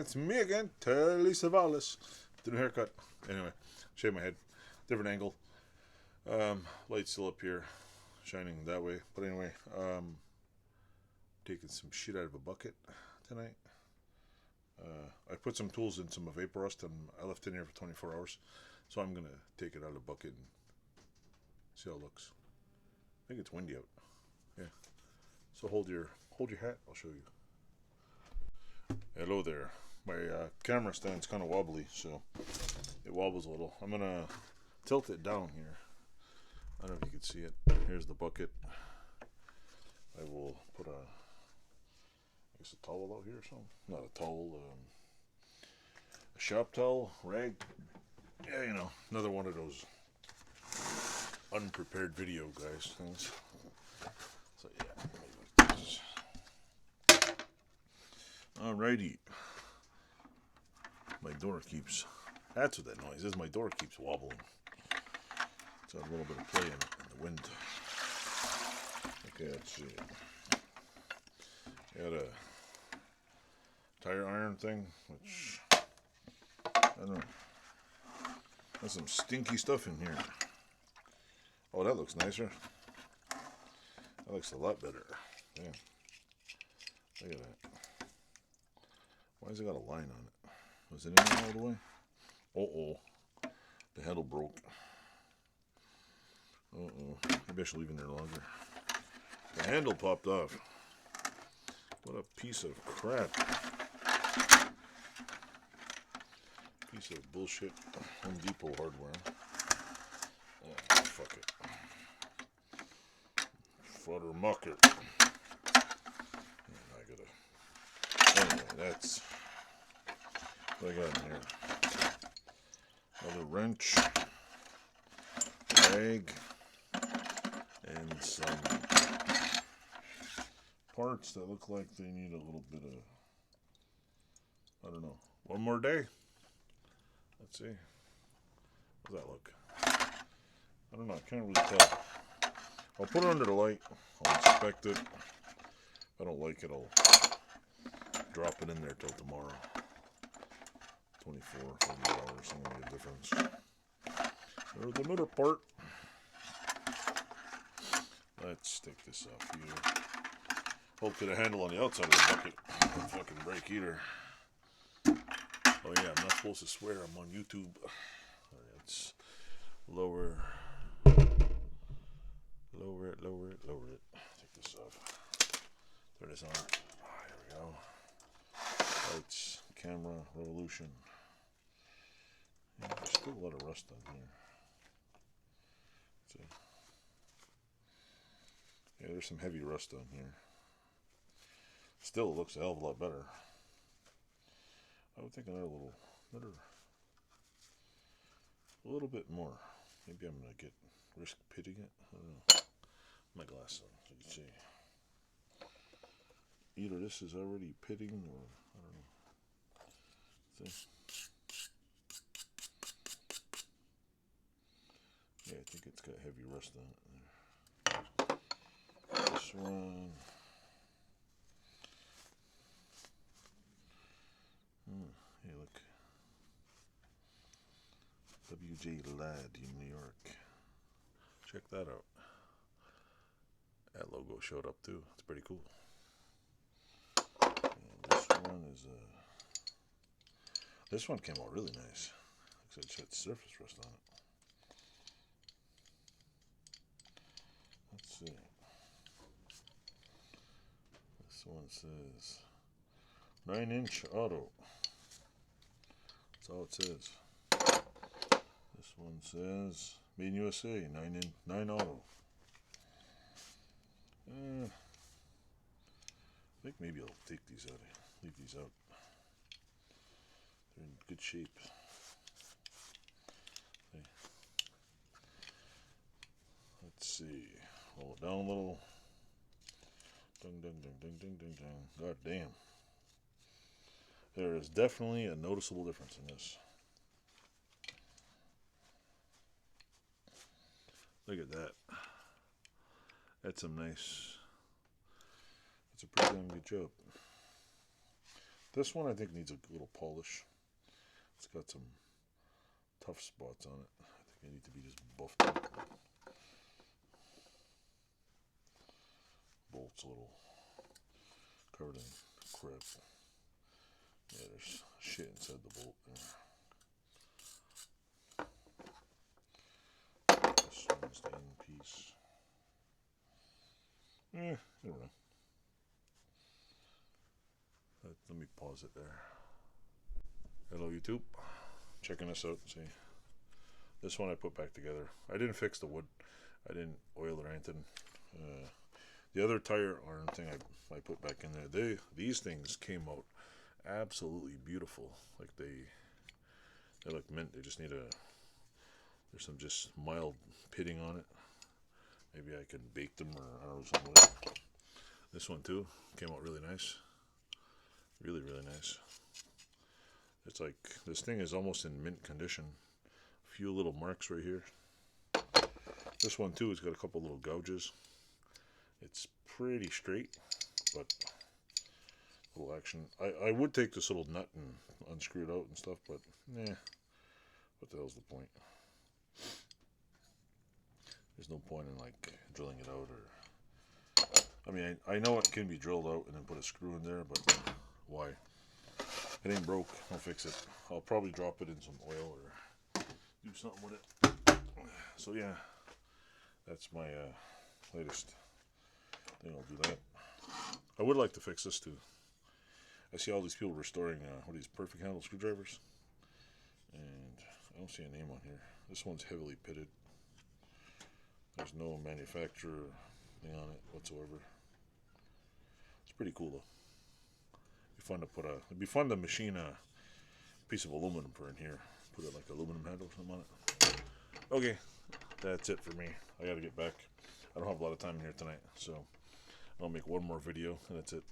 it's me again, Telly Savalas. Did a haircut. Anyway, shave my head. Different angle. Light's still up here, shining that way. But anyway, taking some shit out of a bucket tonight. I put some tools in some Evaporust and I left it in here for 24 hours. So I'm going to take it out of the bucket and see how it looks. I think it's windy out. Yeah. So hold your hat. I'll show you. Hello there. My camera stand's kind of wobbly, so it wobbles a little. I'm going to tilt it down here. I don't know if you can see it. Here's the bucket. I will put a towel out here or something. Not a towel, a shop towel, rag. Yeah, you know, another one of those unprepared video guys things. So yeah, like this. Alrighty. My door keeps. That's what that noise is. My door keeps wobbling. So a little bit of play in the wind. Okay, let's see. Got a tire iron thing, which I don't know. There's some stinky stuff in here. Oh, that looks nicer. That looks a lot better. Yeah. Look at that. Why has it got a line on it? Was it in there all the way? Uh-oh. The handle broke. Uh-oh. Maybe I should leave it in there longer. The handle popped off. What a piece of crap. Piece of bullshit. Home Depot hardware. Oh, fuck it. Fodder mucker. I gotta. Anyway, that's what I got in here. Another wrench, rag, and some parts that look like they need a little bit of, I don't know, one more day. Let's see. How does that look? I don't know. I can't really tell. I'll put it under the light. I'll inspect it. If I don't like it, I'll drop it in there till tomorrow. 24, 48 hours. Something make a difference. There's another part. Let's take this off here. Hopefully the handle on the outside of the bucket won't fucking break either. Oh yeah, I'm not supposed to swear. I'm on YouTube. Let's lower it. Take this off. Turn this on. Here we go. Lights, camera, revolution. Yeah, there's still a lot of rust on here. See? Yeah, there's some heavy rust on here. Still looks a hell of a lot better. I would think another little bit more. Maybe I'm gonna risk pitting it. I don't know. My glass on, so you can see. Either this is already pitting, or I don't know. See? Yeah, I think it's got heavy rust on it. This one. Hey, look. WJ Ladd in New York. Check that out. That logo showed up too. It's pretty cool. And this one is this one came out really nice. Looks like it's got surface rust on it. Let's see. This one says 9-inch auto. That's all it says. This one says Made in USA, 9 auto. I think maybe I'll take these out. Leave these out. They're in good shape. Okay. Let's see. Roll it down a little. Ding, ding, ding, ding, ding, ding, ding. God damn. There is definitely a noticeable difference in this. Look at that. That's a pretty damn good job. This one I think needs a little polish. It's got some tough spots on it. I think they need to be just buffed up. Bolt's a little covered in crap. Yeah, there's shit inside the bolt there. This one's the end piece. I don't know. Let me pause it there. Hello YouTube. Checking this out. See, this one I put back together. I didn't fix the wood. I didn't oil or anything. The other tire arm thing I put back in there. These things came out absolutely beautiful. Like they look mint. They just need there's some just mild pitting on it. Maybe I can bake them or I don't know, something like that. This one too came out really nice. Really, really nice. It's like this thing is almost in mint condition. A few little marks right here. This one too has got a couple little gouges. It's pretty straight, but a little action. I would take this little nut and unscrew it out and stuff, but nah. What the hell's the point? There's no point in like drilling it out, or I mean, I know it can be drilled out and then put a screw in there, but why? It ain't broke. I'll fix it. I'll probably drop it in some oil or do something with it. So yeah, that's my latest thing. I'll do that. I would like to fix this too. I see all these people restoring what are these perfect handle screwdrivers, and I don't see a name on here. This one's heavily pitted. There's no manufacturer thing on it whatsoever. It's pretty cool though. It'd be fun to machine a piece of aluminum for in here. Put it like aluminum handle or something on it. Okay, that's it for me. I gotta get back. I don't have a lot of time in here tonight, so I'll make one more video and that's it.